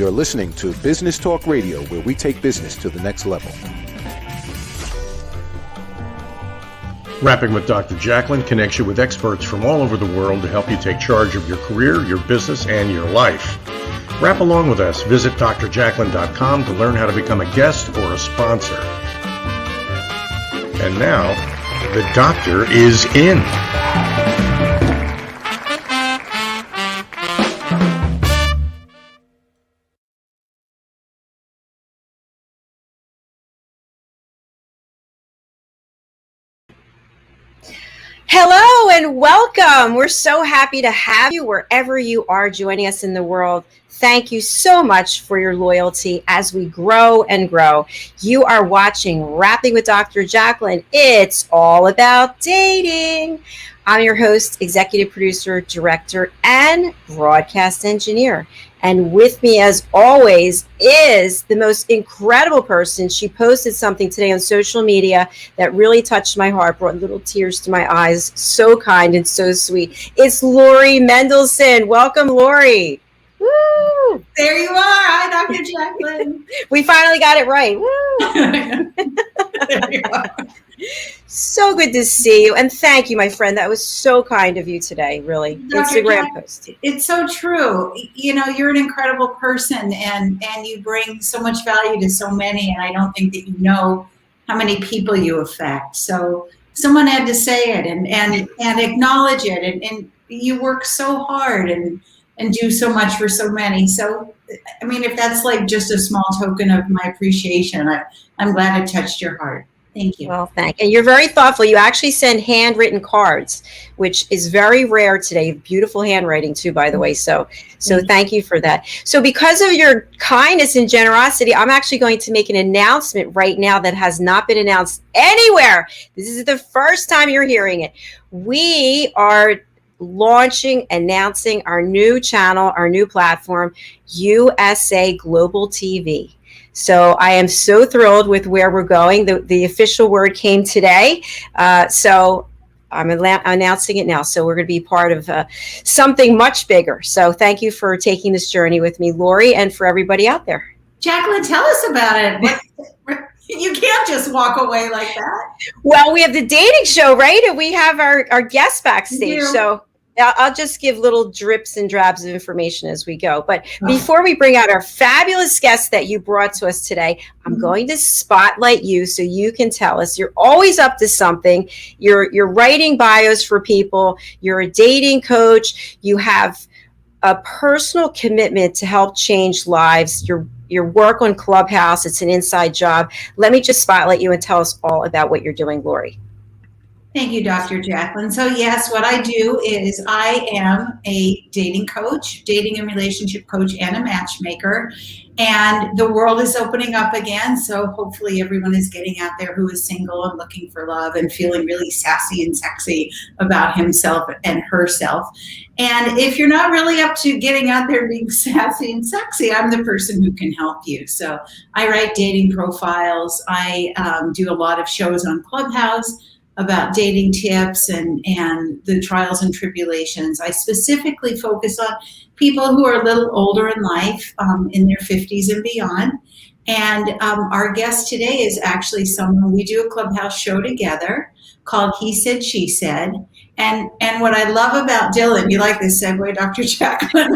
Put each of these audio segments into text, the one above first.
You're listening to Business Talk Radio, where we take business to the next level. Rapping with Dr. Jacalyn connects you with experts from all over the world to help you take charge of your career, your business, and your life. Rap along with us. Visit drjacalyn.com to learn how to become a guest or a sponsor. And now, the doctor is in. Hello and welcome. We're so happy to have you wherever you are joining us in the world. Thank you so much for your loyalty as we grow and grow. You are watching Rapping with Dr. Jacalyn. It's all about dating. I'm your host, executive producer, director, and broadcast engineer. And with me, as always, is the most incredible person. She posted something today on social media that really touched my heart, brought little tears to my eyes. So kind and so sweet. It's Lori Mendelsohn. Welcome, Lori. Woo! There you are. Hi, Dr. Jacalyn. We finally got it right. Woo! There you are. So good to see you. And thank you, my friend. That was so kind of you today, really. Dr. Instagram post. It's so true. You know, you're an incredible person and you bring so much value to so many. And I don't think that you know how many people you affect. So someone had to say it and acknowledge it. And you work so hard and do so much for so many. So, I mean, if that's like just a small token of my appreciation, I'm glad it touched your heart. Thank you. Well, thank you. And you're very thoughtful. You actually send handwritten cards, which is very rare today. Beautiful handwriting too, by the way. So thank you for that. So because of your kindness and generosity, I'm actually going to make an announcement right now that has not been announced anywhere. This is the first time you're hearing it. We are announcing our new channel, our new platform, USA Global TV. So I am so thrilled with where we're going. The official word came today. So I'm announcing it now. So we're going to be part of something much bigger. So thank you for taking this journey with me, Lori, and for everybody out there. Jacalyn, tell us about it. You can't just walk away like that. Well, we have the dating show, right? And we have our guests backstage. So I'll just give little drips and drabs of information as we go. But before we bring out our fabulous guests that you brought to us today, I'm going to spotlight you so you can tell us. You're always up to something. You're writing bios for people. You're a dating coach. You have a personal commitment to help change lives. Your work on Clubhouse, it's an inside job. Let me just spotlight you and tell us all about what you're doing, Lori. Thank you, Dr. Jacalyn. So yes, what I do is I am a dating coach, dating and relationship coach, and a matchmaker. And the world is opening up again. So hopefully everyone is getting out there who is single and looking for love and feeling really sassy and sexy about himself and herself. And if you're not really up to getting out there and being sassy and sexy, I'm the person who can help you. So I write dating profiles. I do a lot of shows on Clubhouse about dating tips and the trials and tribulations. I specifically focus on people who are a little older in life, in their 50s and beyond. And our guest today is actually someone, we do a Clubhouse show together called He Said, She Said. And what I love about Dylan, you like this segue, Dr. Jacalyn?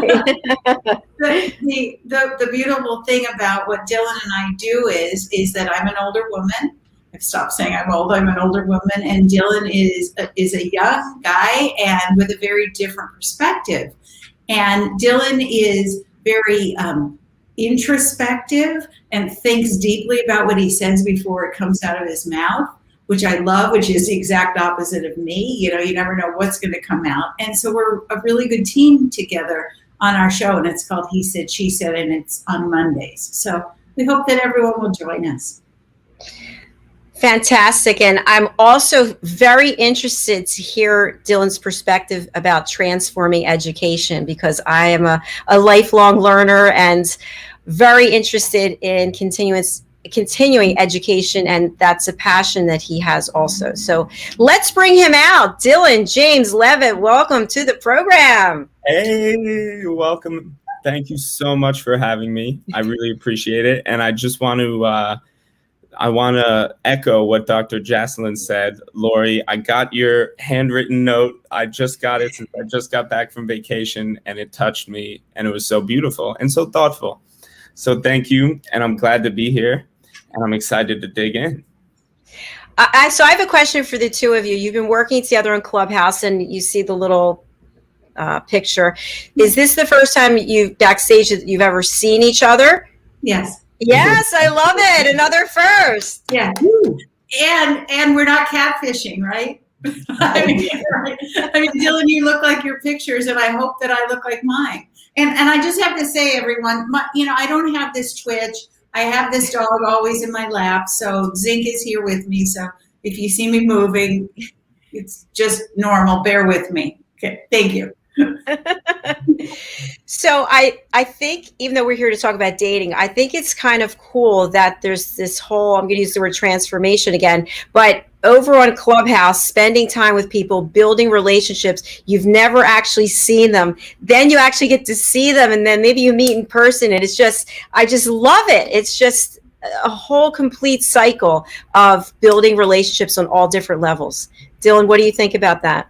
the beautiful thing about what Dylan and I do is that I'm an older woman. I've stopped saying I'm old. I'm an older woman, and Dylan is a young guy and with a very different perspective. And Dylan is very introspective and thinks deeply about what he says before it comes out of his mouth, which I love, which is the exact opposite of me. You know, you never know what's going to come out. And so we're a really good team together on our show, and it's called He Said, She Said, and it's on Mondays. So we hope that everyone will join us. Fantastic. And I'm also very interested to hear Dylan's perspective about transforming education, because I am a lifelong learner and very interested in continuing education, and that's a passion that he has also. So let's bring him out. Dylan James Levitt, welcome to the program. Hey, welcome. Thank you so much for having me. I really appreciate it. And I just want to echo what Dr. Jacalyn said. Lori, I got your handwritten note. I just got it since I just got back from vacation, and it touched me, and it was so beautiful and so thoughtful. So thank you, and I'm glad to be here, and I'm excited to dig in. So I have a question for the two of you. You've been working together in Clubhouse, and you see the little picture. Is this the first time backstage that you've ever seen each other? Yes. Yes, I love it. Another first. Yeah. And we're not catfishing, right? I mean, Dylan, you look like your pictures, and I hope that I look like mine. And I just have to say, everyone, I don't have this twitch. I have this dog always in my lap. So Zinc is here with me. So if you see me moving, it's just normal. Bear with me. Okay. Thank you. So I think, even though we're here to talk about dating, I think it's kind of cool that there's this whole, I'm going to use the word transformation again, but over on Clubhouse, spending time with people, building relationships, you've never actually seen them. Then you actually get to see them, and then maybe you meet in person, and I just love it. It's just a whole complete cycle of building relationships on all different levels. Dylan, what do you think about that?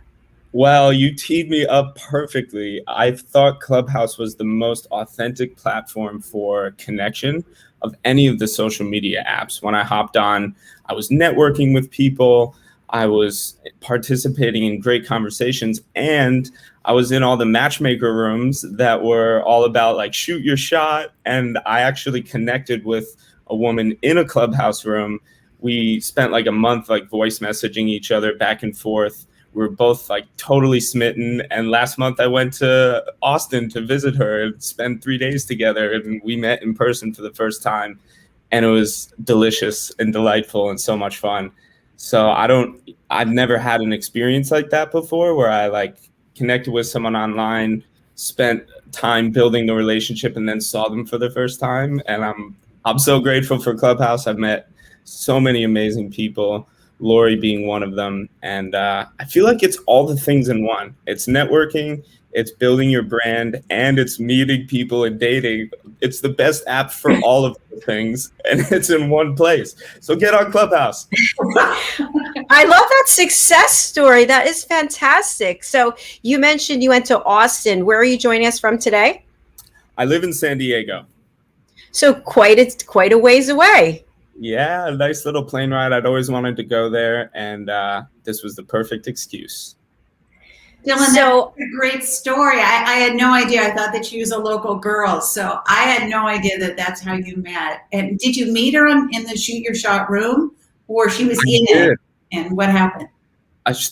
Well, you teed me up perfectly. I thought Clubhouse was the most authentic platform for connection of any of the social media apps. When I hopped on, I was networking with people, I was participating in great conversations, and I was in all the matchmaker rooms that were all about like shoot your shot. And I actually connected with a woman in a Clubhouse room. We spent like a month like voice messaging each other back and forth. We were both like totally smitten. And last month I went to Austin to visit her and spend 3 days together. And we met in person for the first time. And it was delicious and delightful and so much fun. So I've never had an experience like that before, where I like connected with someone online, spent time building the relationship, and then saw them for the first time. And I'm so grateful for Clubhouse. I've met so many amazing people, Lori being one of them. And I feel like it's all the things in one. It's networking, it's building your brand, and it's meeting people and dating. It's the best app for all of the things, and it's in one place. So get on Clubhouse. I love that success story. That is fantastic. So you mentioned you went to Austin. Where are you joining us from today? I live in San Diego. So quite a ways away. Yeah, a nice little plane ride. I'd always wanted to go there, and this was the perfect excuse. Dylan, that's a great story. I had no idea. I thought that she was a local girl, so I had no idea that that's how you met. And did you meet her in the shoot your shot room, or she was in it? And what happened?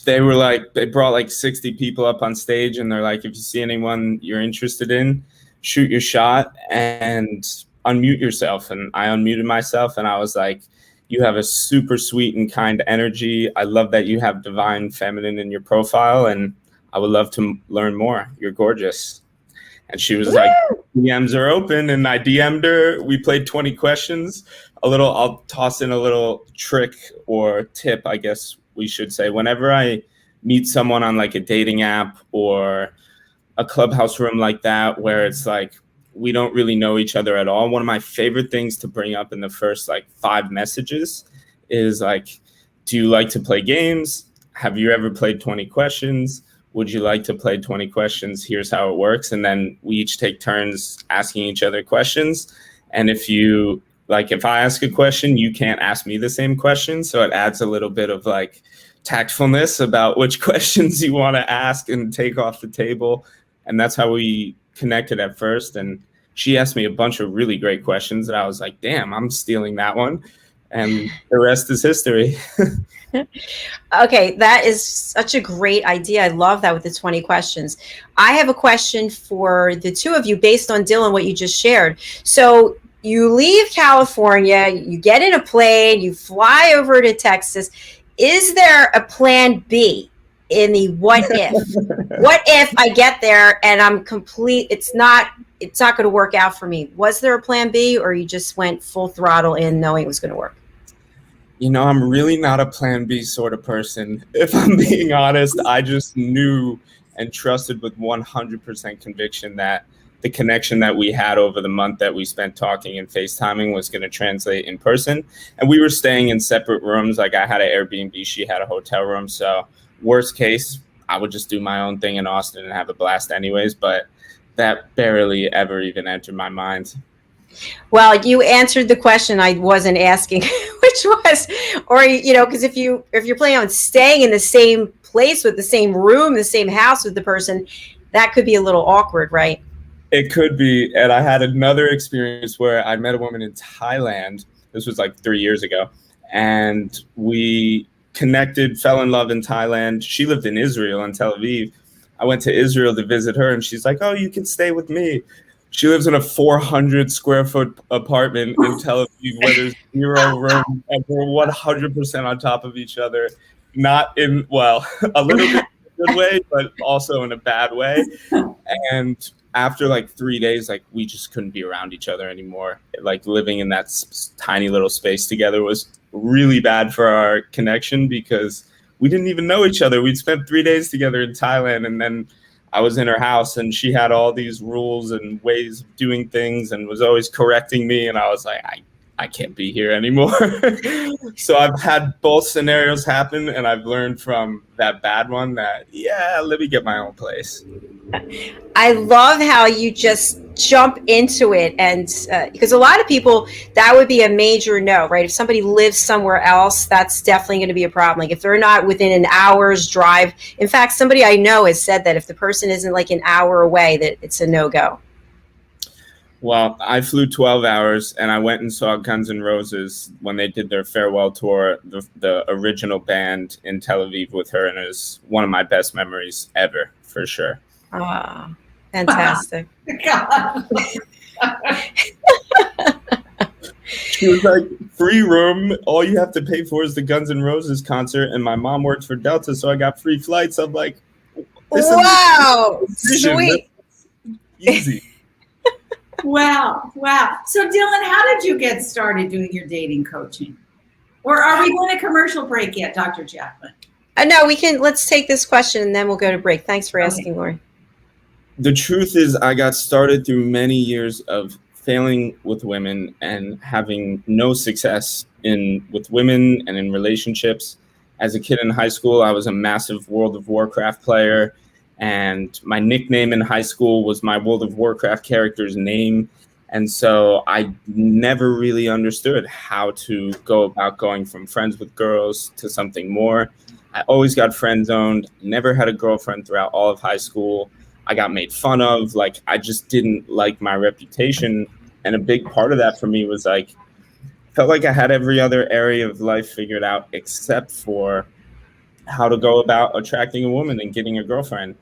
They brought like 60 people up on stage, and they're like, if you see anyone you're interested in, shoot your shot and unmute yourself. And I unmuted myself, and I was like, you have a super sweet and kind energy. I love that you have divine feminine in your profile, and I would love to learn more. You're gorgeous. And she was like, DMs are open. And I DM'd her. We played 20 questions. I'll toss in a little trick or tip, I guess we should say. Whenever I meet someone on like a dating app or a Clubhouse room like that, where it's like, we don't really know each other at all, one of my favorite things to bring up in the first like 5 messages is like, do you like to play games? Have you ever played 20 questions? Would you like to play 20 questions? Here's how it works. And then we each take turns asking each other questions. And if I ask a question, you can't ask me the same question. So it adds a little bit of like tactfulness about which questions you want to ask and take off the table. And that's how we connected at first. And she asked me a bunch of really great questions that I was like, damn, I'm stealing that one. And the rest is history. Okay, that is such a great idea. I love that with the 20 questions. I have a question for the two of you based on Dylan, what you just shared. So you leave California, you get in a plane, you fly over to Texas. Is there a plan B in the what if? What if I get there and it's not going to work out for me? Was there a plan B, or you just went full throttle in knowing it was going to work? You know, I'm really not a plan B sort of person. If I'm being honest, I just knew and trusted with 100% conviction that the connection that we had over the month that we spent talking and FaceTiming was going to translate in person. And we were staying in separate rooms. Like I had an Airbnb, she had a hotel room. So worst case, I would just do my own thing in Austin and have a blast anyways. But that barely ever even entered my mind. Well, you answered the question I wasn't asking, which was, or, because if you're planning on staying in the same place with the same room, the same house with the person, that could be a little awkward, right? It could be. And I had another experience where I met a woman in Thailand. This was like 3 years ago. And we connected, fell in love in Thailand. She lived in Israel, in Tel Aviv. I went to Israel to visit her, and she's like, oh, you can stay with me. She lives in a 400 square foot apartment in Tel Aviv where there's 0 room and we're 100% on top of each other. Not in, well, a little bit in a good way, but also in a bad way. And after like 3 days, like we just couldn't be around each other anymore. Like living in that tiny little space together was really bad for our connection because we didn't even know each other. We'd spent 3 days together in Thailand, and then I was in her house and she had all these rules and ways of doing things and was always correcting me. And I was like, I can't be here anymore. So I've had both scenarios happen, and I've learned from that bad one that, yeah, let me get my own place. I love how you just jump into it. And because a lot of people, that would be a major no, right? If somebody lives somewhere else, that's definitely going to be a problem. Like if they're not within an hour's drive. In fact, somebody I know has said that if the person isn't like an hour away, that it's a no-go. Well, I flew 12 hours and I went and saw Guns N' Roses when they did their farewell tour, the original band in Tel Aviv with her. And it was one of my best memories ever, for sure. Ah, fantastic. She was like, free room. All you have to pay for is the Guns N' Roses concert. And my mom works for Delta, so I got free flights. I'm like, wow, sweet. Easy. Wow. So Dylan, how did you get started doing your dating coaching? Or are we going to commercial break yet, Dr. Jacalyn? No, let's take this question and then we'll go to break. Thanks for asking, Lori. The truth is I got started through many years of failing with women and having no success with women and in relationships. As a kid in high school, I was a massive World of Warcraft player. And my nickname in high school was my World of Warcraft character's name. And so I never really understood how to go about going from friends with girls to something more. I always got friend zoned, never had a girlfriend throughout all of high school. I got made fun of. Like, I just didn't like my reputation. And a big part of that for me was like, felt like I had every other area of life figured out except for how to go about attracting a woman and getting a girlfriend.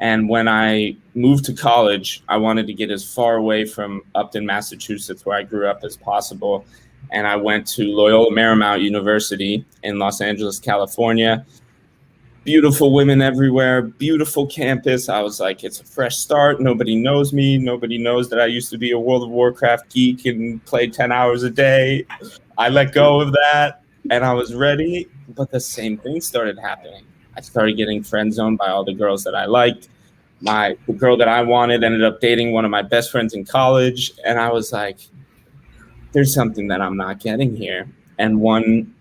And when I moved to college, I wanted to get as far away from Upton, Massachusetts, where I grew up, as possible. And I went to Loyola Marymount University in Los Angeles, California. Beautiful women everywhere, beautiful campus. I was like, it's a fresh start. Nobody knows me. Nobody knows that I used to be a World of Warcraft geek and play 10 hours a day. I let go of that and I was ready. But the same thing started happening. I started getting friend zoned by all the girls that I liked. The girl that I wanted ended up dating one of my best friends in college. And I was like, there's something that I'm not getting here. And one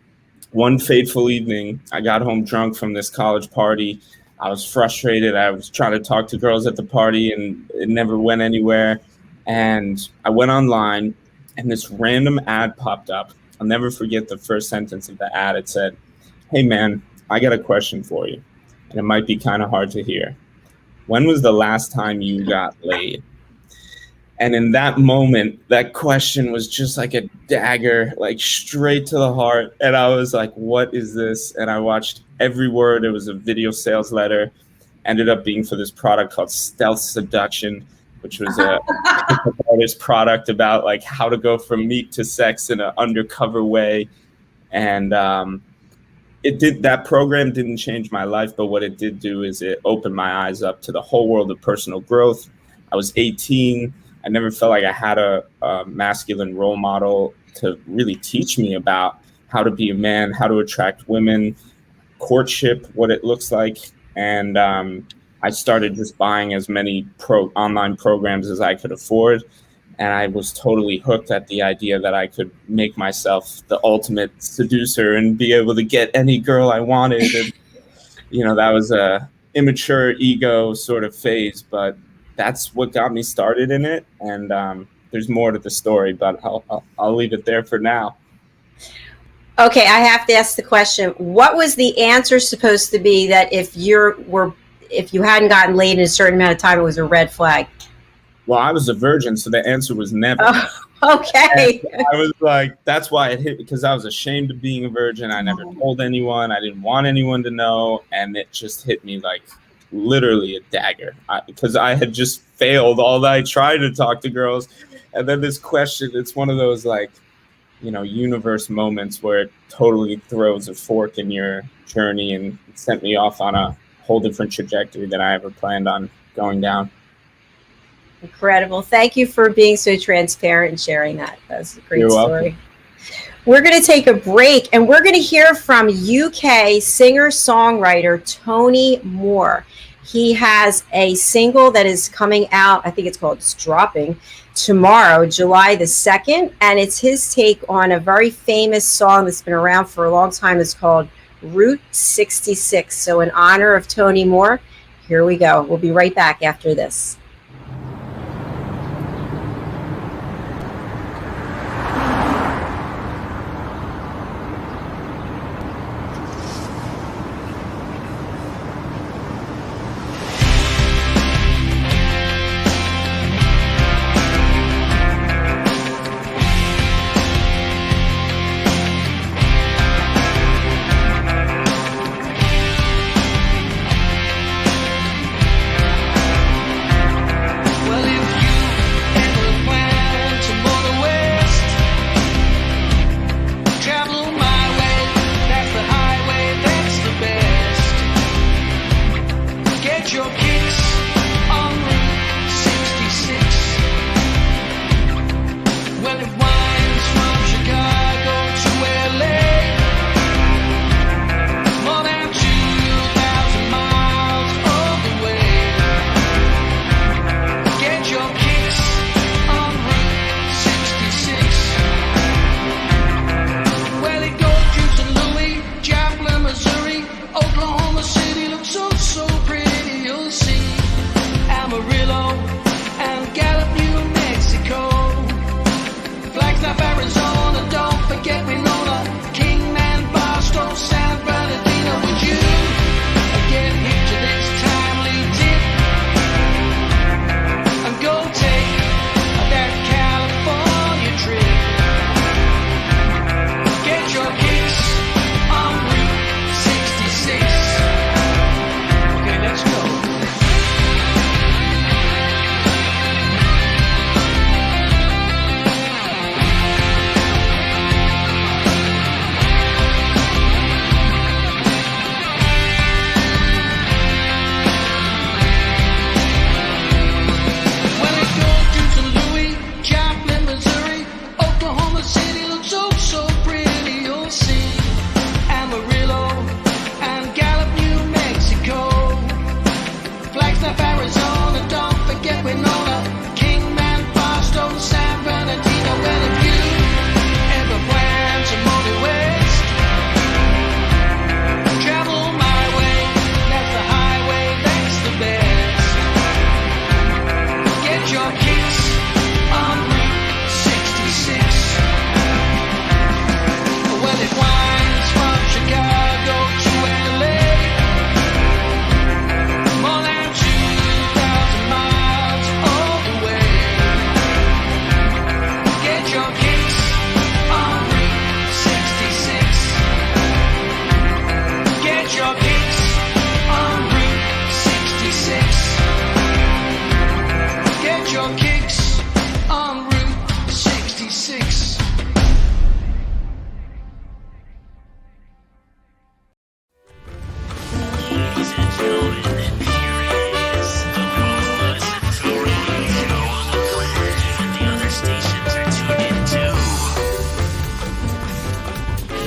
fateful evening, I got home drunk from this college party. I was frustrated. I was trying to talk to girls at the party and it never went anywhere. And I went online and this random ad popped up. I'll never forget the first sentence of the ad. It said, hey man, I got a question for you, and it might be kind of hard to hear. When was the last time you got laid? And in that moment, that question was just like a dagger, like straight to the heart. And I was like, what is this? And I watched every word. It was a video sales letter, ended up being for this product called Stealth Seduction, which was a artist product about like how to go from meat to sex in an undercover way. And that program didn't change my life, but what it did do is it opened my eyes up to the whole world of personal growth. I was 18. I never felt like I had a masculine role model to really teach me about how to be a man, how to attract women, courtship, what it looks like. And I started just buying as many online programs as I could afford. And I was totally hooked at the idea that I could make myself the ultimate seducer and be able to get any girl I wanted. And, that was a immature ego sort of phase, but that's what got me started in it. And there's more to the story, but I'll leave it there for now. Okay, I have to ask the question. What was the answer supposed to be that if you hadn't gotten laid in a certain amount of time, it was a red flag? Well, I was a virgin, so the answer was never. Oh, okay. And I was like, that's why it hit, because I was ashamed of being a virgin. I never told anyone. I didn't want anyone to know. And it just hit me like literally a dagger, because I had just failed all that. I tried to talk to girls. And then this question, it's one of those like, universe moments where it totally throws a fork in your journey and sent me off on a whole different trajectory than I ever planned on going down. Incredible. Thank you for being so transparent and sharing that. That's a great You're story. welcome. We're going to take a break and we're going to hear from UK singer-songwriter Tony Moore. He has a single that is coming out, I think it's called It's Dropping, tomorrow, July the 2nd. And it's his take on a very famous song that's been around for a long time. It's called Route 66. So in honor of Tony Moore, here we go. We'll be right back after this.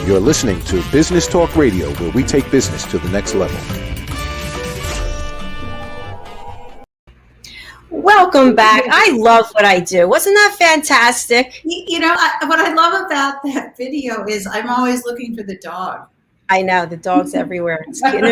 You're listening to Business Talk Radio, where we take business to the next level. Welcome back. I love what I do. Wasn't that fantastic? What I love about that video is I'm always looking for the dog. I know, the dog's everywhere. It's cute. And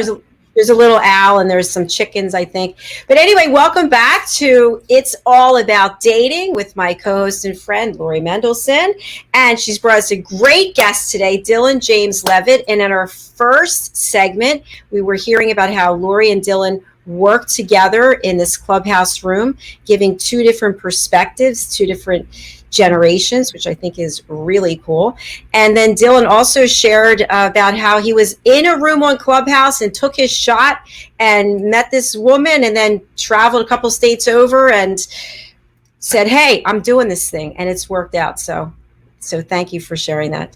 there's a little owl and there's some chickens, I think. But anyway, welcome back to It's All About Dating with my co-host and friend, Lori Mendelsohn. And she's brought us a great guest today, Dylan James Levitt. And in our first segment, we were hearing about how Lori and Dylan work together in this Clubhouse room, giving two different perspectives, two different generations, which I think is really cool. And then Dylan also shared about how he was in a room on Clubhouse and took his shot and met this woman and then traveled a couple states over and said, hey, I'm doing this thing, and it's worked out. So thank you for sharing that.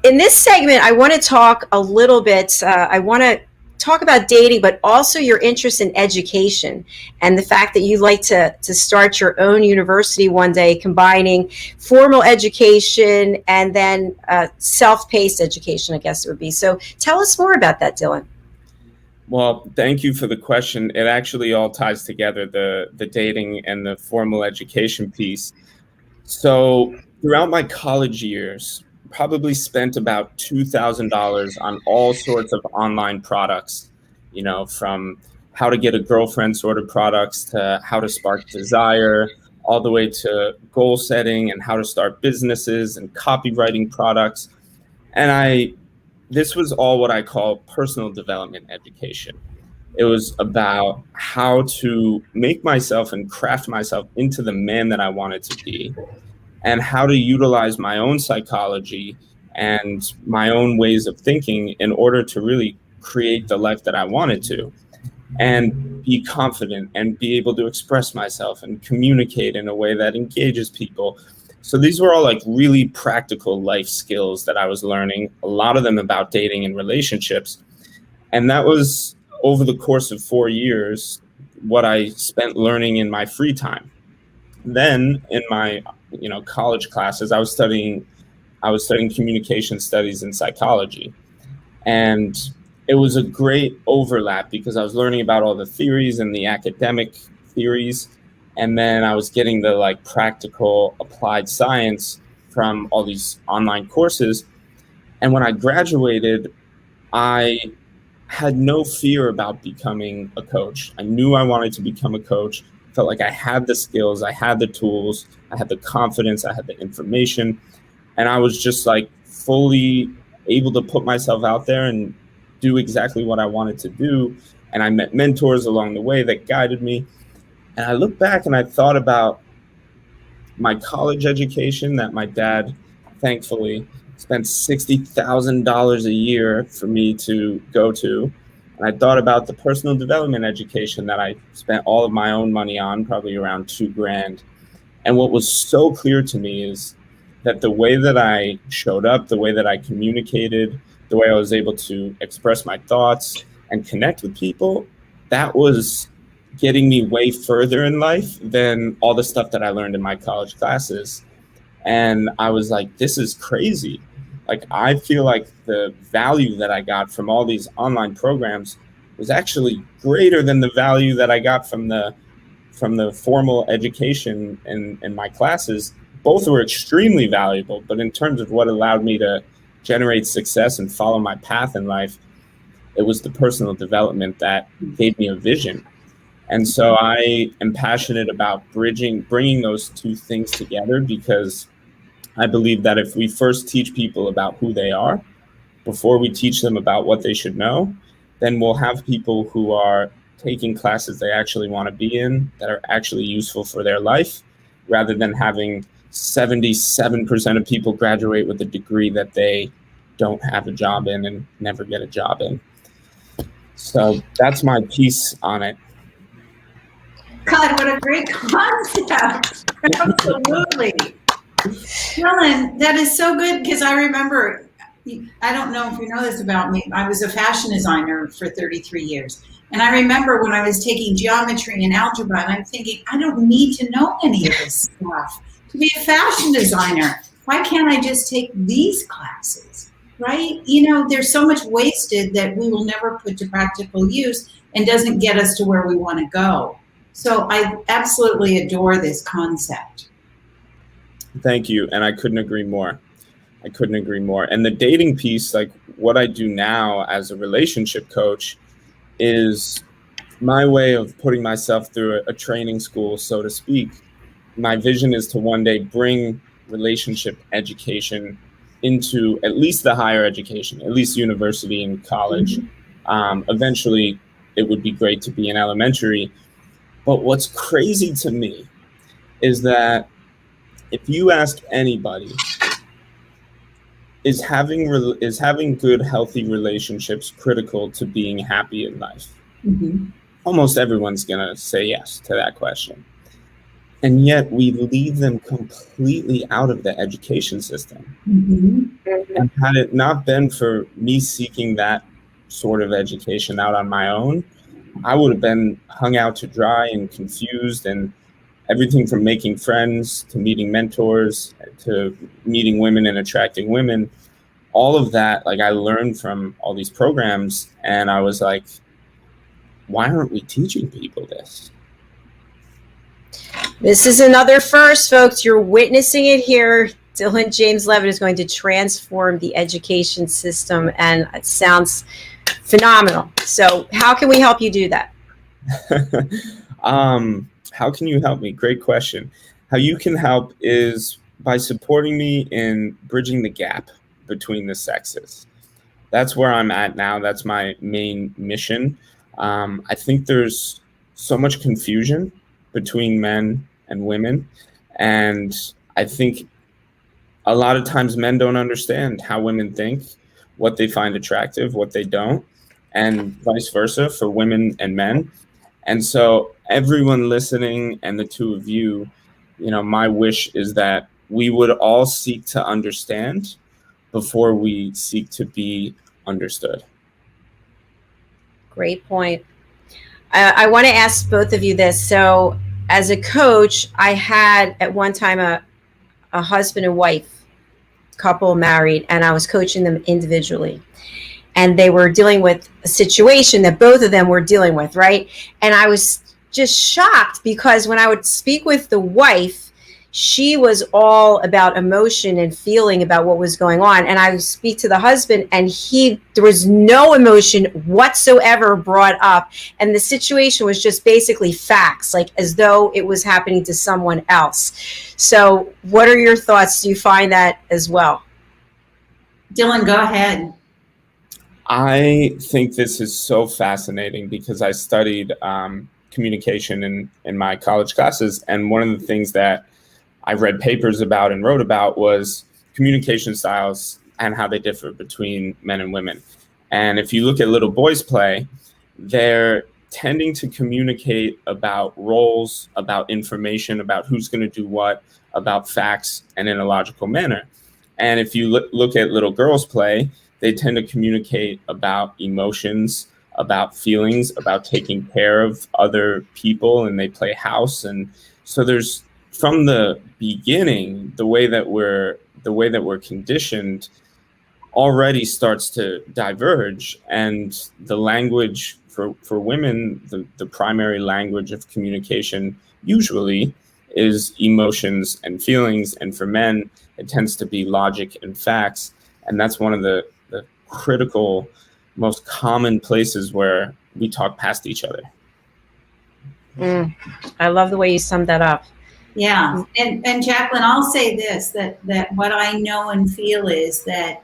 In this segment, I want to talk a little bit, I want to talk about dating, but also your interest in education and the fact that you'd like to start your own university one day, combining formal education and then self-paced education, I guess it would be. So tell us more about that, Dylan. Well, thank you for the question. It actually all ties together, the dating and the formal education piece. So throughout my college years, probably spent about $2,000 on all sorts of online products, from how to get a girlfriend sort of products to how to spark desire, all the way to goal setting and how to start businesses and copywriting products. And this was all what I call personal development education. It was about how to make myself and craft myself into the man that I wanted to be, and how to utilize my own psychology and my own ways of thinking in order to really create the life that I wanted to, and be confident and be able to express myself and communicate in a way that engages people. So these were all like really practical life skills that I was learning, a lot of them about dating and relationships. And that was over the course of 4 years, what I spent learning in my free time. Then in my college classes, I was studying communication studies and psychology. And it was a great overlap because I was learning about all the theories and the academic theories. And then I was getting the practical applied science from all these online courses. And when I graduated, I had no fear about becoming a coach. I knew I wanted to become a coach. Felt like I had the skills, I had the tools, I had the confidence, I had the information. And I was just fully able to put myself out there and do exactly what I wanted to do. And I met mentors along the way that guided me. And I look back and I thought about my college education that my dad, thankfully, spent $60,000 a year for me to go to. And I thought about the personal development education that I spent all of my own money on, probably around $2,000. And what was so clear to me is that the way that I showed up, the way that I communicated, the way I was able to express my thoughts and connect with people, that was getting me way further in life than all the stuff that I learned in my college classes. And I was like, this is crazy. I feel like the value that I got from all these online programs was actually greater than the value that I got from the formal education in my classes. Both were extremely valuable, but in terms of what allowed me to generate success and follow my path in life, it was the personal development that gave me a vision. And so I am passionate about bringing those two things together, because I believe that if we first teach people about who they are before we teach them about what they should know, then we'll have people who are taking classes they actually want to be in that are actually useful for their life, rather than having 77% of people graduate with a degree that they don't have a job in and never get a job in. So that's my piece on it. God, what a great concept. Absolutely. Dylan, that is so good, because I remember, I don't know if you know this about me, I was a fashion designer for 33 years. And I remember when I was taking geometry and algebra, and I'm thinking, I don't need to know any of this stuff to be a fashion designer. Why can't I just take these classes, right? There's so much wasted that we will never put to practical use and doesn't get us to where we want to go. So I absolutely adore this concept. Thank you. And I couldn't agree more. I couldn't agree more. And the dating piece, like what I do now as a relationship coach, is my way of putting myself through a training school, so to speak. My vision is to one day bring relationship education into at least the higher education, at least university and college. Eventually, it would be great to be in elementary. But what's crazy to me is that if you ask anybody, is having good, healthy relationships critical to being happy in life? Almost everyone's gonna say yes to that question. And yet we leave them completely out of the education system. And had it not been for me seeking that sort of education out on my own, I would have been hung out to dry and confused, and everything from making friends to meeting mentors to meeting women and attracting women, all of that, like I learned from all these programs, and I was like, why aren't we teaching people this? This is another first, folks. You're witnessing it here. Dylan James Levitt is going to transform the education system, and it sounds phenomenal. So how can we help you do that? How can you help me? Great question. How you can help is by supporting me in bridging the gap between the sexes. That's where I'm at now. That's my main mission. I think there's so much confusion between men and women. And I think a lot of times men don't understand how women think, what they find attractive, what they don't, and vice versa for women and men. And so everyone listening and the two of you, my wish is that we would all seek to understand before we seek to be understood. Great point. I want to ask both of you this. So as a coach, I had at one time a husband and wife couple married, and I was coaching them individually. And they were dealing with a situation that both of them were dealing with, right? And I was just shocked because when I would speak with the wife, she was all about emotion and feeling about what was going on. And I would speak to the husband, and there was no emotion whatsoever brought up. And the situation was just basically facts, like as though it was happening to someone else. So what are your thoughts? Do you find that as well? Dylan, go ahead. I think this is so fascinating because I studied communication in my college classes. And one of the things that I read papers about and wrote about was communication styles and how they differ between men and women. And if you look at little boys play, they're tending to communicate about roles, about information, about who's going to do what, about facts, and in a logical manner. And if you look at little girls play, they tend to communicate about emotions, about feelings, about taking care of other people, and they play house. And so there's, from the beginning, the way that we're conditioned already starts to diverge, and the language for women, the primary language of communication usually is emotions and feelings, and for men it tends to be logic and facts. And that's one of the critical, most common places where we talk past each other. I love the way you summed that up. Yeah. And Jacalyn, I'll say this, that what I know and feel is that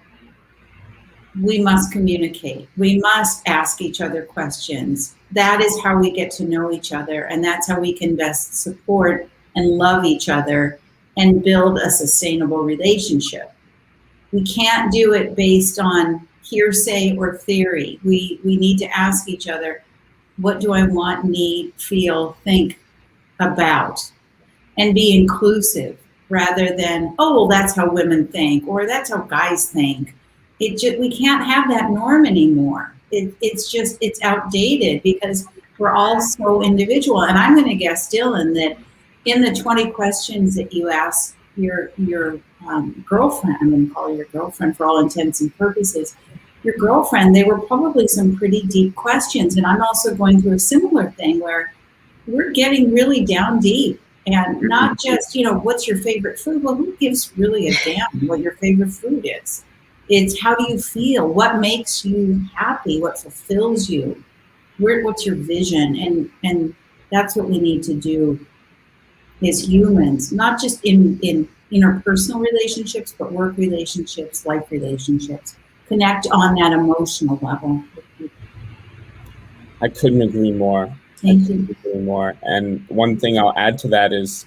we must communicate. We must ask each other questions. That is how we get to know each other. And that's how we can best support and love each other and build a sustainable relationship. We can't do it based on hearsay or theory. We need to ask each other, what do I want, need, feel, think about? And be inclusive rather than, oh, well, that's how women think, or that's how guys think. We can't have that norm anymore. It's outdated because we're all so individual. And I'm going to guess, Dylan, that in the 20 questions that you asked your girlfriend, I'm going to call her your girlfriend for all intents and purposes, your girlfriend, they were probably some pretty deep questions. And I'm also going through a similar thing where we're getting really down deep, and not just, what's your favorite food? Well, who gives really a damn what your favorite food is? It's how do you feel? What makes you happy? What fulfills you? What's your vision? And that's what we need to do as humans, not just in interpersonal relationships, but work relationships, life relationships. Connect on that emotional level. I couldn't agree more. Thank you. Agree more. And one thing I'll add to that is,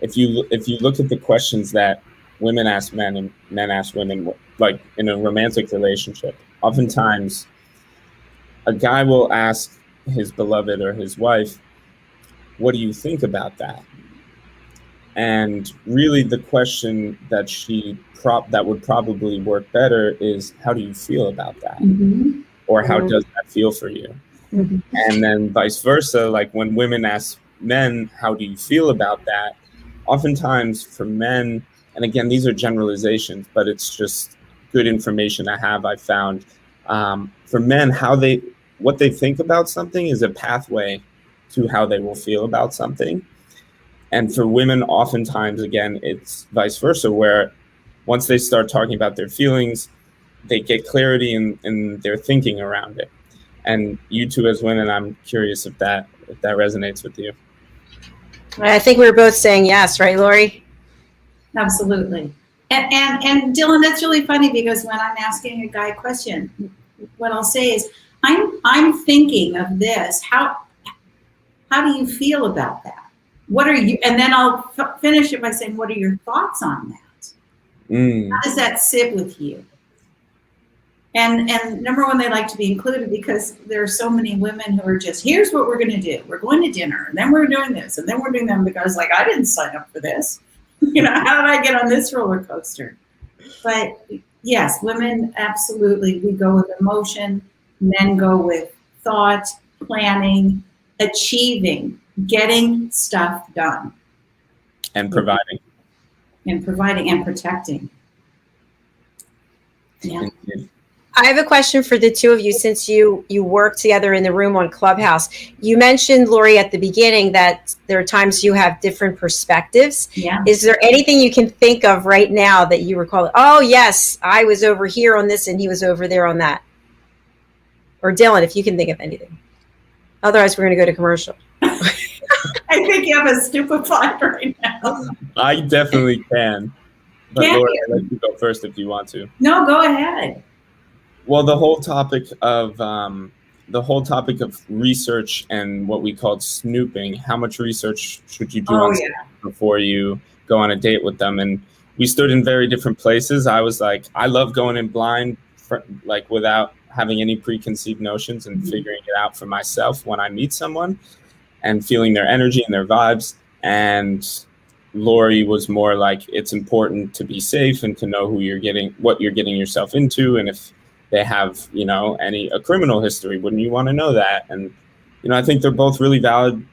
if you look at the questions that women ask men and men ask women, like in a romantic relationship, oftentimes a guy will ask his beloved or his wife, "What do you think about that?" And really, the question that that would probably work better is, "How do you feel about that?" Mm-hmm. Or "How does that feel for you?" Mm-hmm. And then vice versa, like when women ask men, "How do you feel about that?" Oftentimes for men, and again, these are generalizations, but it's just good information I have, I found. For men, what they think about something is a pathway to how they will feel about something. And for women, oftentimes, again, it's vice versa, where once they start talking about their feelings, they get clarity in their thinking around it. And you two as women, I'm curious if that resonates with you. I think we were both saying yes, right, Lori? Absolutely. And Dylan, that's really funny, because when I'm asking a guy a question, what I'll say is, I'm thinking of this. How do you feel about that? What are you? And then I'll finish it by saying, what are your thoughts on that? How does that sit with you? And number one, they like to be included, because there are so many women who are just, here's what we're going to do. We're going to dinner, and then we're doing this, and then we're doing that, because I didn't sign up for this. How did I get on this roller coaster? But yes, women, absolutely. We go with emotion. Men go with thought, planning, achieving, getting stuff done. And providing. And providing and protecting. Yeah. I have a question for the two of you, since you work together in the room on Clubhouse. You mentioned, Lori, at the beginning that there are times you have different perspectives. Yeah. Is there anything you can think of right now that you recall? Oh, yes, I was over here on this and he was over there on that. Or Dylan, if you can think of anything. Otherwise, we're going to go to commercial. I think you have a stupefied right now. I definitely can. But Can Lori, you? I'll let you go first if you want to. No, go ahead. Well, the whole topic of research and what we called snooping. How much research should you do before you go on a date with them? And we stood in very different places. I was like, I love going in blind, without having any preconceived notions, and figuring it out for myself when I meet someone, and feeling their energy and their vibes. And Lori was more like, it's important to be safe and to know what you're getting yourself into, and if they have, a criminal history, wouldn't you want to know that? And, I think they're both really valid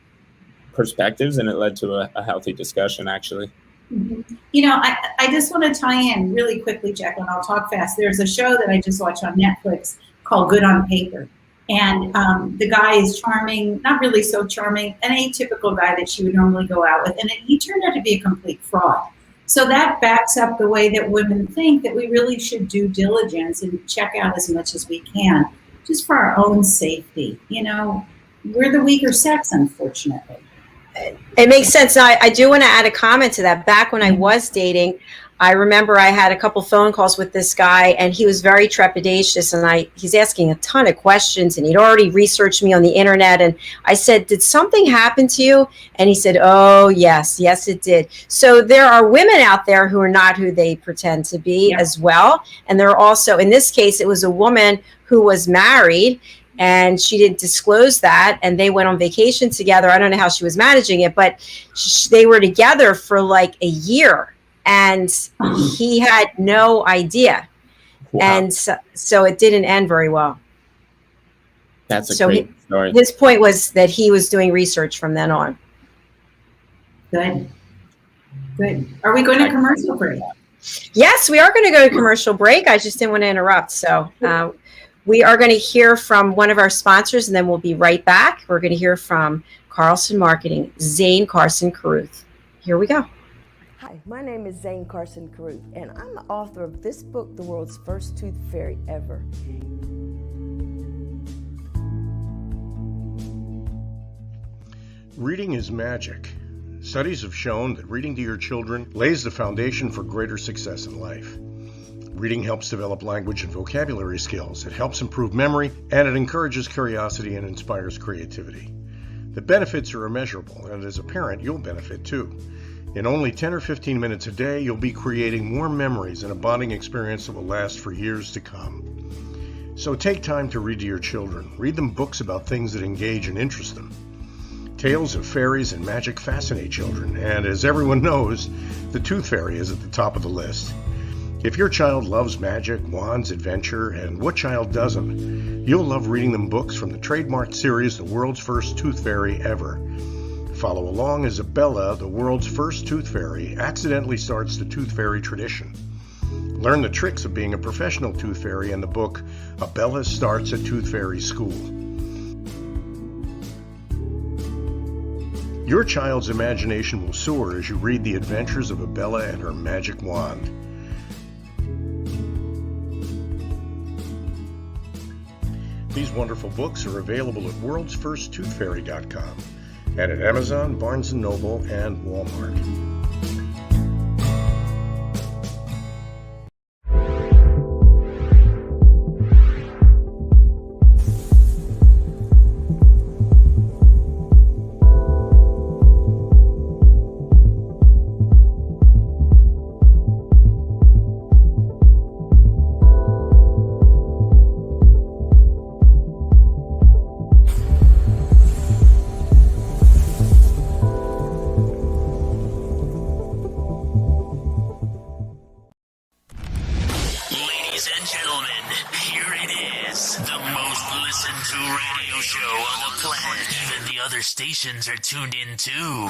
perspectives, and it led to a healthy discussion, actually. Mm-hmm. I just want to tie in really quickly, Jacalyn. I'll talk fast. There's a show that I just watched on Netflix called Good on Paper. And the guy is charming, not really so charming, an atypical guy that she would normally go out with. And he turned out to be a complete fraud. So that backs up the way that women think that we really should do diligence and check out as much as we can, just for our own safety. We're the weaker sex, unfortunately. It makes sense. Now, I do want to add a comment to that. Back when I was dating, I remember I had a couple phone calls with this guy, and he was very trepidatious, and he's asking a ton of questions, and he'd already researched me on the internet. And I said, did something happen to you? And he said, oh, yes, it did. So there are women out there who are not who they pretend to be as well. And there are also, in this case, it was a woman who was married, and she didn't disclose that, and they went on vacation together. I don't know how she was managing it, but they were together for like a year, and he had no idea. Wow. And so it didn't end very well. That's a great story. His point was that he was doing research from then on. Good. Are we going to commercial break? Yes, we are going to go to commercial break. I just didn't want to interrupt. So we are going to hear from one of our sponsors, and then we'll be right back. We're going to hear from Carlson Marketing, Zane Carson Carruth. Here we go. Hi, my name is Zane Carson Carruth, and I'm the author of this book, The World's First Tooth Fairy Ever. Reading is magic. Studies have shown that reading to your children lays the foundation for greater success in life. Reading helps develop language and vocabulary skills. It helps improve memory, and it encourages curiosity and inspires creativity. The benefits are immeasurable, and as a parent, you'll benefit too. In only 10 or 15 minutes a day, you'll be creating warm memories and a bonding experience that will last for years to come. So take time to read to your children. Read them books about things that engage and interest them. Tales of fairies and magic fascinate children, and as everyone knows, the Tooth Fairy is at the top of the list. If your child loves magic, wands, adventure, and what child doesn't, you'll love reading them books from the trademarked series, The World's First Tooth Fairy Ever. Follow along as Bella, the world's first tooth fairy, accidentally starts the tooth fairy tradition. Learn the tricks of being a professional tooth fairy in the book, Bella Starts a Tooth Fairy School. Your child's imagination will soar as you read the adventures of Bella and her magic wand. These wonderful books are available at worldsfirsttoothfairy.com. and at Amazon, Barnes & Noble, and Walmart. Stations are tuned in too.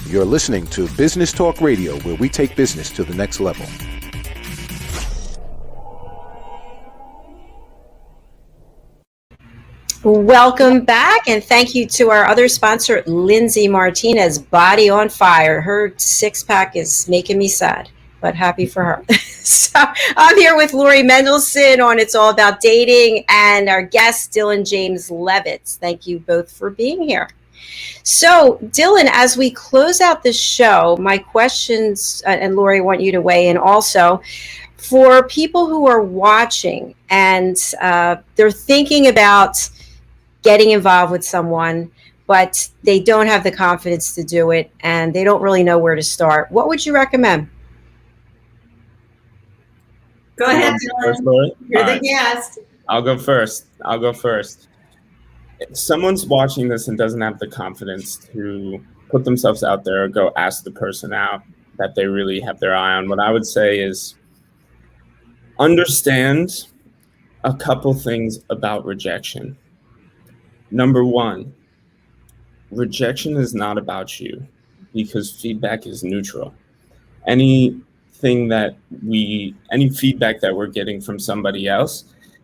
You're listening to Business Talk Radio, where we take business to the next level. Welcome back, and thank you to our other sponsor, Lindsay Martinez, Body on Fire. Her six-pack is making me sad, but happy for her. So I'm here with Lori Mendelsohn on It's All About Dating, and our guest, Dylan James Levitt. Thank you both for being here. So, Dylan, as we close out the show, my questions, and Lori, I want you to weigh in also, for people who are watching and they're thinking about getting involved with someone, but they don't have the confidence to do it, and they don't really know where to start, what would you recommend? Go ahead, Dylan. You're the guest. I'll go first. If someone's watching this and doesn't have the confidence to put themselves out there or go ask the person out that they really have their eye on, what I would say is understand a couple things about rejection. Number one, rejection is not about you because feedback is neutral. Any feedback that we're getting from somebody else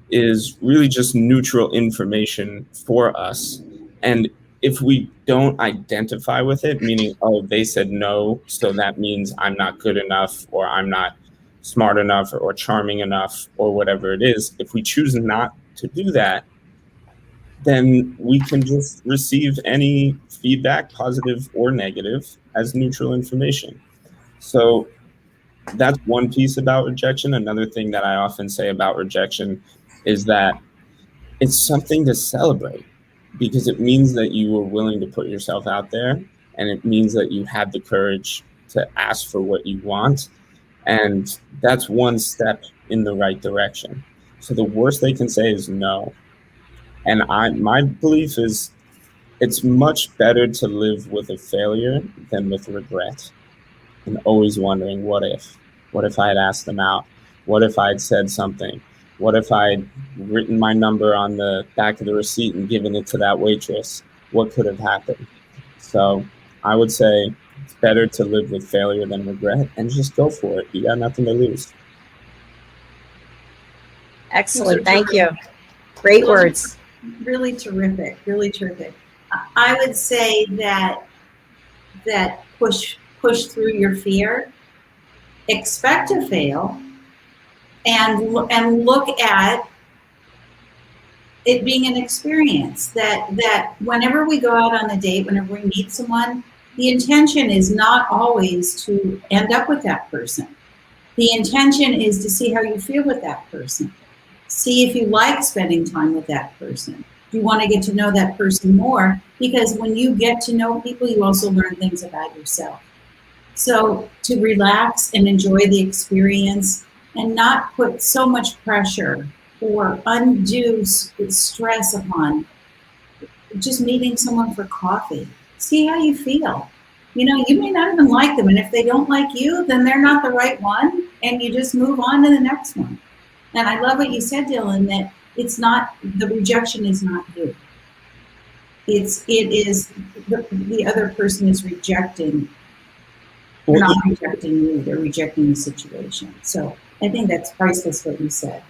is really just neutral information for us. And if we don't identify with it, meaning, oh, they said no, so that means I'm not good enough, or I'm not smart enough, or charming enough, or whatever it is, if we choose not to do that, then we can just receive any feedback, positive or negative, as neutral information. So that's one piece about rejection. Another thing that I often say about rejection is that it's something to celebrate, because it means that you were willing to put yourself out there, and it means that you had the courage to ask for what you want. And that's one step in the right direction. So the worst they can say is no. And my belief is it's much better to live with a failure than with regret, and always wondering, what if I had asked them out? What if I had said something? What if I'd written my number on the back of the receipt and given it to that waitress? What could have happened? So I would say it's better to live with failure than regret, and just go for it. You got nothing to lose. Excellent. Thank you. Great words. Really terrific, really terrific. I would say that push through your fear, expect to fail, and look at it being an experience. That whenever we go out on a date, whenever we meet someone, the intention is not always to end up with that person. The intention is to see how you feel with that person. See if you like spending time with that person. You want to get to know that person more, because when you get to know people, you also learn things about yourself. So to relax and enjoy the experience and not put so much pressure or undue stress upon just meeting someone for coffee. See how you feel. You know, you may not even like them, and if they don't like you, then they're not the right one, and you just move on to the next one. And I love what you said, Dylan, that it's not, the rejection is not you. It is the other person is rejecting. They're not rejecting you, they're rejecting the situation. So I think that's priceless what you said.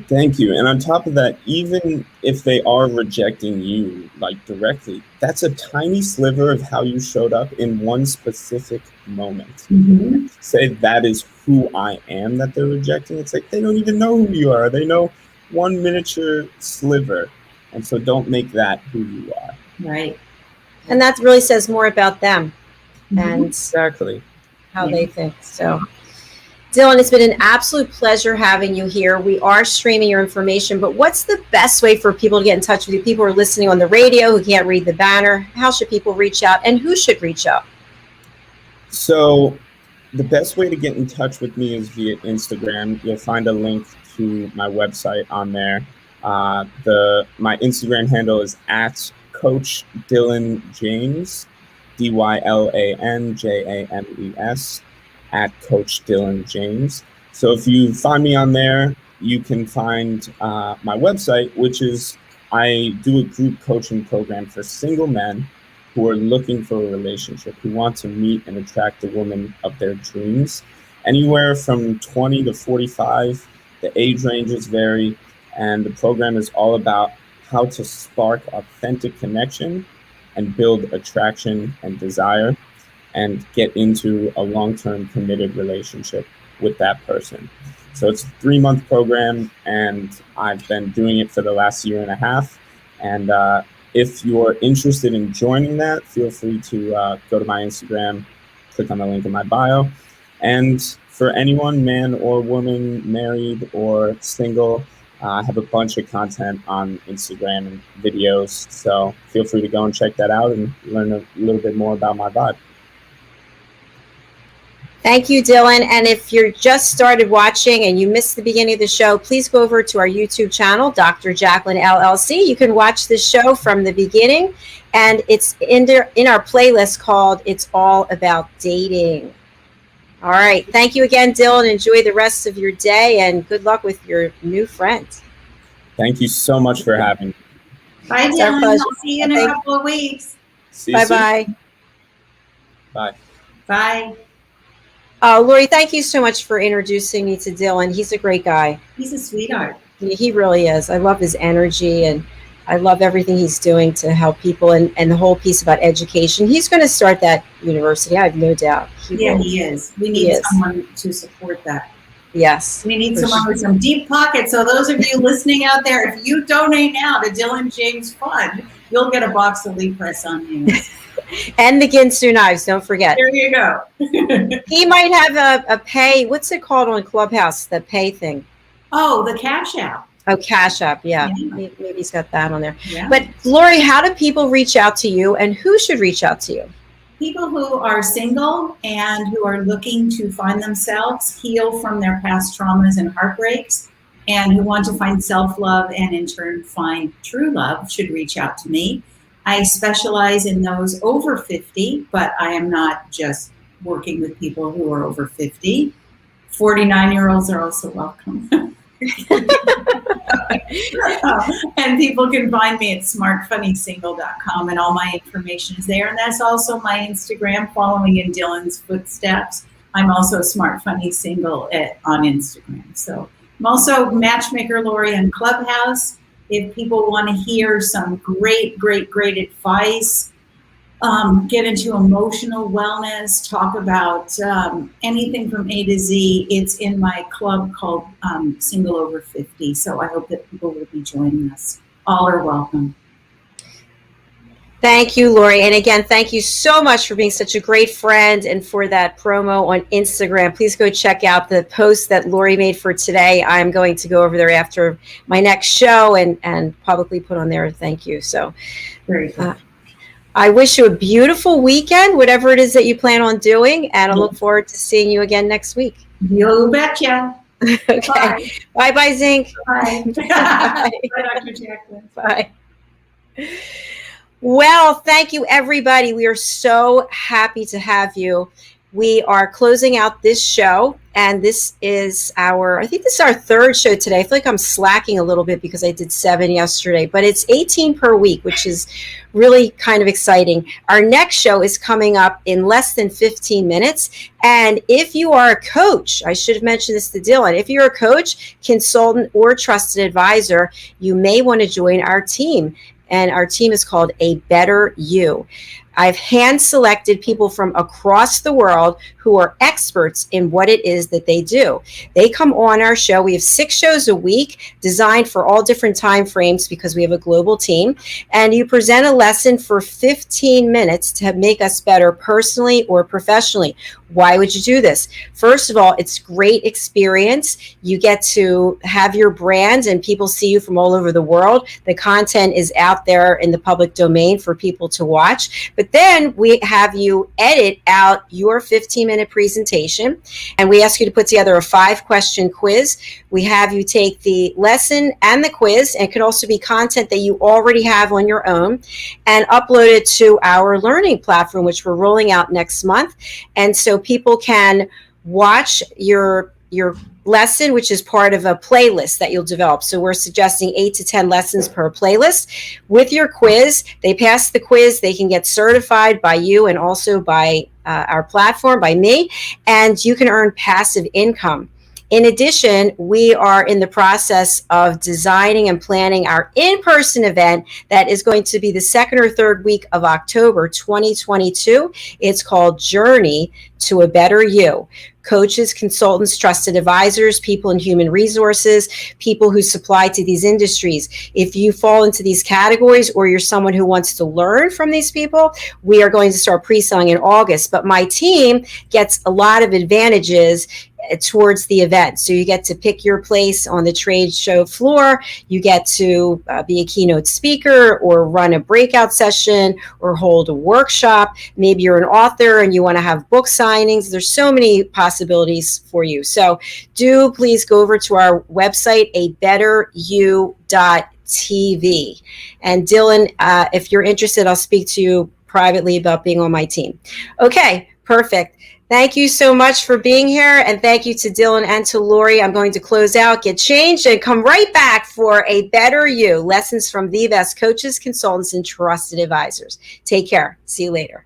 Thank you. And on top of that, even if they are rejecting you, like directly, that's a tiny sliver of how you showed up in one specific moment. Mm-hmm. Say that is who I am that they're rejecting. It's like they don't even know who you are. They know one miniature sliver. And so don't make that who you are. Right. And that really says more about them and exactly how they think. So, Dylan, it's been an absolute pleasure having you here. We are streaming your information, but what's the best way for people to get in touch with you? People who are listening on the radio who can't read the banner. How should people reach out, and who should reach out? So the best way to get in touch with me is via Instagram. You'll find a link to my website on there. My Instagram handle is at Coach Dylan James, DYLANJAMES, at Coach Dylan James. So if you find me on there, you can find my website, which is, I do a group coaching program for single men who are looking for a relationship, who want to meet and attract the woman of their dreams. Anywhere from 20 to 45, the age ranges vary, and the program is all about how to spark authentic connection and build attraction and desire and get into a long-term committed relationship with that person. So it's a 3-month program, and I've been doing it for the last 1.5 years. And if you're interested in joining that, feel free to go to my Instagram, click on the link in my bio. And for anyone, man or woman, married or single, I have a bunch of content on Instagram and videos. So feel free to go and check that out and learn a little bit more about my vibe. Thank you, Dylan. And if you're just started watching and you missed the beginning of the show, please go over to our YouTube channel, Dr. Jacalyn LLC. You can watch the show from the beginning, and it's in our playlist called It's All About Dating. All right. Thank you again, Dylan. Enjoy the rest of your day, and good luck with your new friend. Thank you so much for having me. Bye, Dylan. I'll see you in a couple of weeks. Bye-bye. Bye. Bye. Lori, thank you so much for introducing me to Dylan. He's a great guy. He's a sweetheart. He really is. I love his energy, and I love everything he's doing to help people, and the whole piece about education. He's going to start that university, I have no doubt. He is. We need someone to support that. Yes. We need someone with some deep pockets. So those of you listening out there, if you donate now to Dylan James Fund, you'll get a box of Lee Press on you. And the Ginsu knives, don't forget. There you go. He might have a pay, what's it called on Clubhouse, the pay thing? Oh, the Cash App. Oh, Cash App, yeah. Maybe he's got that on there. Yeah. But Lori, how do people reach out to you, and who should reach out to you? People who are single and who are looking to find themselves, heal from their past traumas and heartbreaks, and who want to find self-love and in turn find true love should reach out to me. I specialize in those over 50, but I am not just working with people who are over 50. 49-year-olds are also welcome. And people can find me at smartfunnysingle.com, and all my information is there. And that's also my Instagram, following in Dylan's footsteps. I'm also Smart Funny Single on Instagram. So I'm also Matchmaker Lori on Clubhouse. if people want to hear some great advice, get into emotional wellness, talk about anything from A to Z, it's in my club called Single Over 50. So I hope that people will be joining us. All are welcome. Thank you, Lori. And again, thank you so much for being such a great friend and for that promo on Instagram. Please go check out the post that Lori made for today. I'm going to go over there after my next show and publicly put on there. Thank you. So very good. I wish you a beautiful weekend, whatever it is that you plan on doing. And I look forward to seeing you again next week. You betcha. Okay. Bye, Zink. Bye. Bye, Dr. Jacalyn. Bye. Well, thank you, everybody. We are so happy to have you. We are closing out this show, and this is I think this is our third show today. I feel like I'm slacking a little bit because I did 7 yesterday, but it's 18 per week, which is really kind of exciting. Our next show is coming up in less than 15 minutes. And if you are a coach, I should have mentioned this to Dylan, if you're a coach, consultant, or trusted advisor, you may want to join our team. And our team is called A Better You. I've hand-selected people from across the world who are experts in what it is that they do. They come on our show. We have 6 shows a week designed for all different time frames because we have a global team. And you present a lesson for 15 minutes to make us better personally or professionally. Why would you do this? First of all, it's great experience. You get to have your brand and people see you from all over the world. The content is out there in the public domain for people to watch. But then we have you edit out your 15-minute presentation, and we ask you to put together a 5-question quiz. We have you take the lesson and the quiz, and it could also be content that you already have on your own, and upload it to our learning platform, which we're rolling out next month. And so people can watch your lesson, which is part of a playlist that you'll develop. So we're suggesting 8 to 10 lessons per playlist. With your quiz, they pass the quiz, they can get certified by you and also by our platform, by me, and you can earn passive income. In addition, we are in the process of designing and planning our in-person event that is going to be the 2nd or 3rd week of October 2022. It's called Journey to a Better You. Coaches, consultants, trusted advisors, people in human resources, people who supply to these industries. If you fall into these categories or you're someone who wants to learn from these people, we are going to start pre-selling in August. But my team gets a lot of advantages towards the event. So you get to pick your place on the trade show floor. You get to be a keynote speaker or run a breakout session or hold a workshop. Maybe you're an author and you want to have book signings. There's so many possibilities for you. So do please go over to our website, abetteryou.tv. And Dylan, if you're interested, I'll speak to you privately about being on my team. Okay, perfect. Thank you so much for being here, and thank you to Dylan and to Lori. I'm going to close out, get changed, and come right back for A Better You, lessons from the best coaches, consultants, and trusted advisors. Take care. See you later.